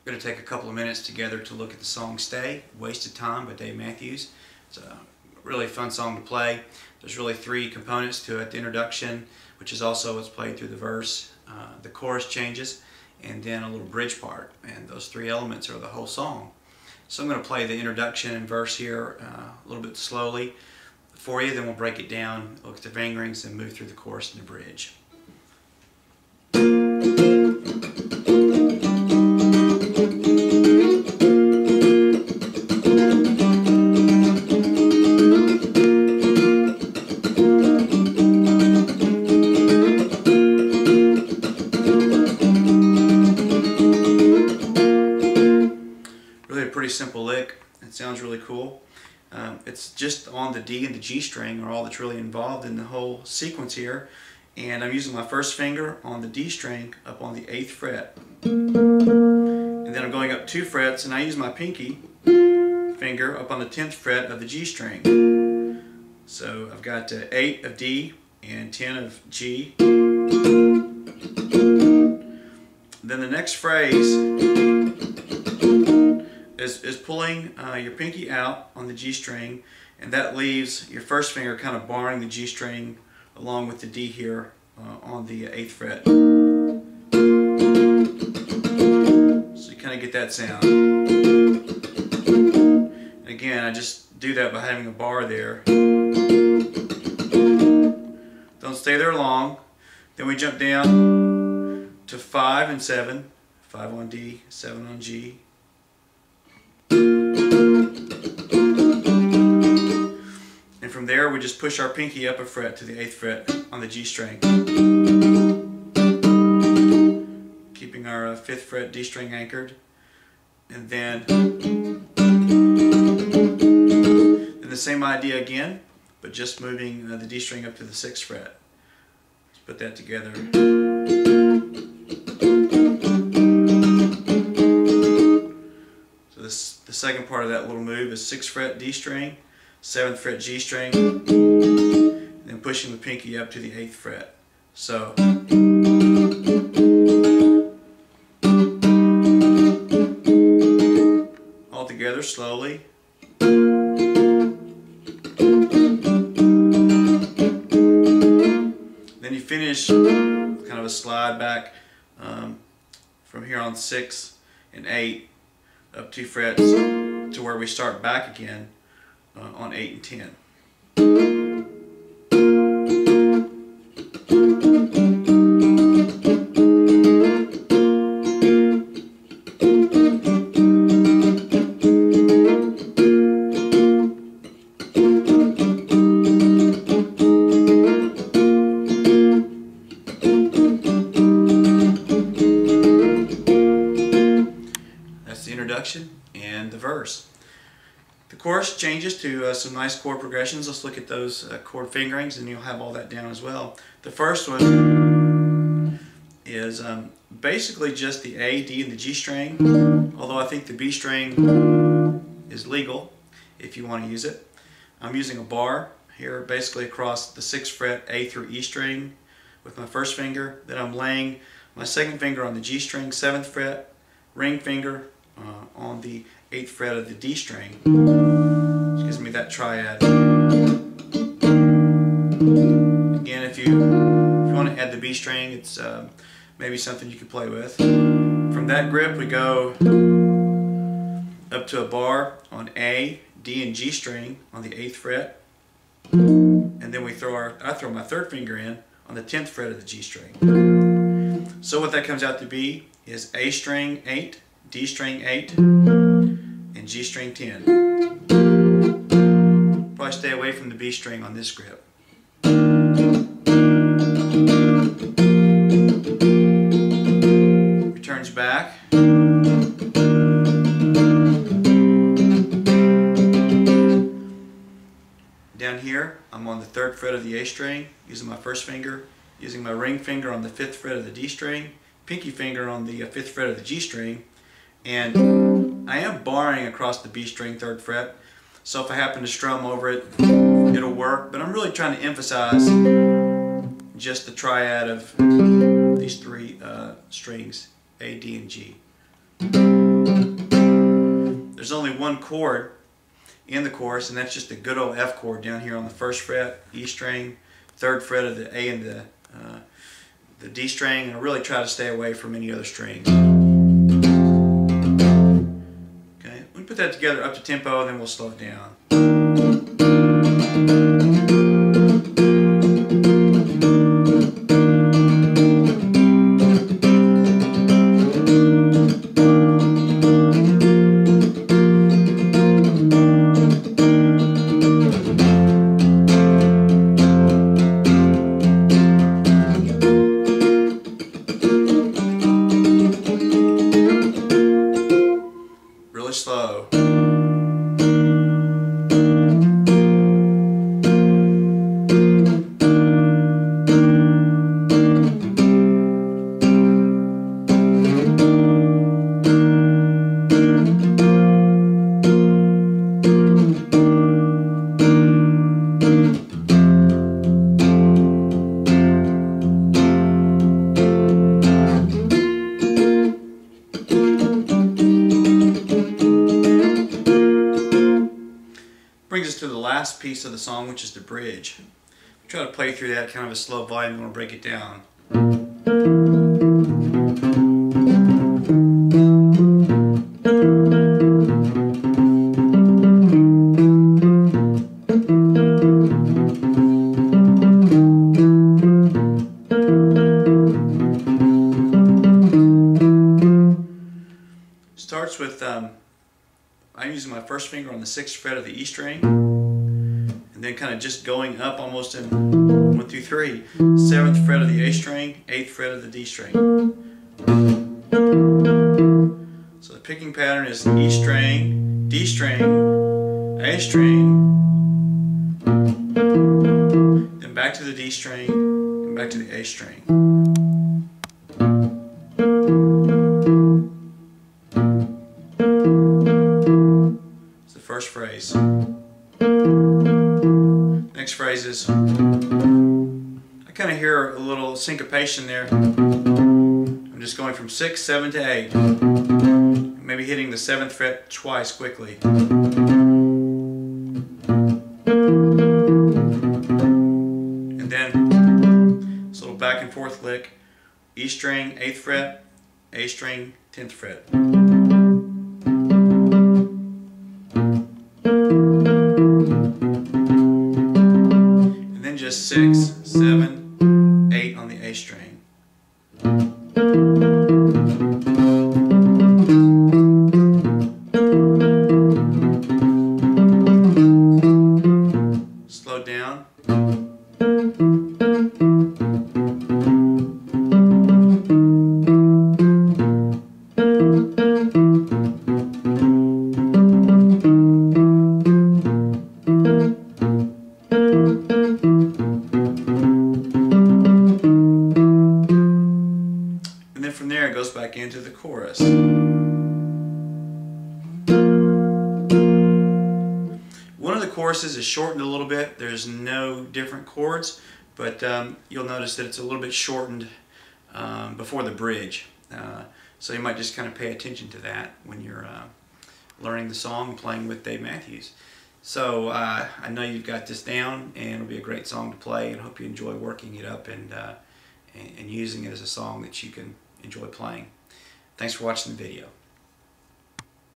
We're going to take a couple of minutes together to look at the song Stay, Wasted Time by Dave Matthews. It's a really fun song to play. There's really three components to it: the introduction, which is also what's played through the verse, the chorus changes, and then a little bridge part. And those three elements are the whole song. So I'm going to play the introduction and verse here a little bit slowly for you, then we'll break it down, look at the fingerings, and move through the chorus and the bridge. Really a pretty simple lick. It sounds really cool. It's just on the D and the G string are all that's really involved in the whole sequence here. And I'm using my first finger on the D string up on the 8th fret. And then I'm going up 2 frets, and I use my pinky finger up on the 10th fret of the G string. So I've got 8 of D and 10 of G. Then the next phrase is pulling your pinky out on the G string, and that leaves your first finger kind of barring the G string along with the D here on the 8th fret. So you kind of get that sound. And again, I just do that by having a bar there. Don't stay there long. Then we jump down to 5 and 7. 5 on D, 7 on G. And from there we just push our pinky up a fret to the 8th fret on the G string, keeping our 5th fret D string anchored. And then the same idea again, but just moving the D string up to the 6th fret. Let's put that together. So the second part of that little move is 6th fret D string, 7th fret G string, and then pushing the pinky up to the 8th fret. So all together slowly. Then you finish kind of a slide back from here on 6 and 8 up 2 frets to where we start back again on 8 and 10. That's the introduction and the verse. The chorus changes to some nice chord progressions. Let's look at those chord fingerings, and you'll have all that down as well. The first one is basically just the A, D, and the G string, although I think the B string is legal if you want to use it. I'm using a bar here basically across the 6th fret A through E string with my first finger. Then I'm laying my second finger on the G string, 7th fret, ring finger on the 8th fret of the D string, which gives me that triad. Again, if you want to add the B string, it's maybe something you could play with. From that grip we go up to a bar on A, D, and G string on the 8th fret, and then I throw my third finger in on the 10th fret of the G string. So what that comes out to be is A string 8, D string 8, and G string 10. Probably stay away from the B string on this grip. Returns back. Down here, I'm on the 3rd fret of the A string, using my first finger, using my ring finger on the 5th fret of the D string, pinky finger on the 5th fret of the G string, and I am barring across the B string 3rd fret, so if I happen to strum over it, it'll work, but I'm really trying to emphasize just the triad of these three strings, A, D, and G. there's only one chord in the chorus, and that's just a good old F chord down here on the 1st fret, E string, 3rd fret of the A and the D string, and I really try to stay away from any other strings. Okay, we put that together up to tempo, and then we'll slow it down. Really slow. Brings us to the last piece of the song, which is the bridge. Try to play through that kind of a slow volume. I'm going to break it down. Starts with I'm using my 1st finger on the 6th fret of the E string, and then kind of just going up almost in 1 through 3. 7th fret of the A string, 8th fret of the D string. So the picking pattern is E string, D string, A string, then back to the D string, and back to the A string. First phrase. Next phrase is, I kind of hear a little syncopation there. I'm just going from 6, 7 to 8. Maybe hitting the 7th fret twice quickly. And then this little back and forth lick. E string, 8th fret, A string, 10th fret. Just 6, 7, 8 on the A string. Slow down. From there it goes back into the chorus. One of the choruses is shortened a little bit. There's no different chords, but you'll notice that it's a little bit shortened before the bridge. So you might just kind of pay attention to that when you're learning the song and playing with Dave Matthews. So I know you've got this down, and it'll be a great song to play, and hope you enjoy working it up and using it as a song that you can enjoy playing. Thanks for watching the video.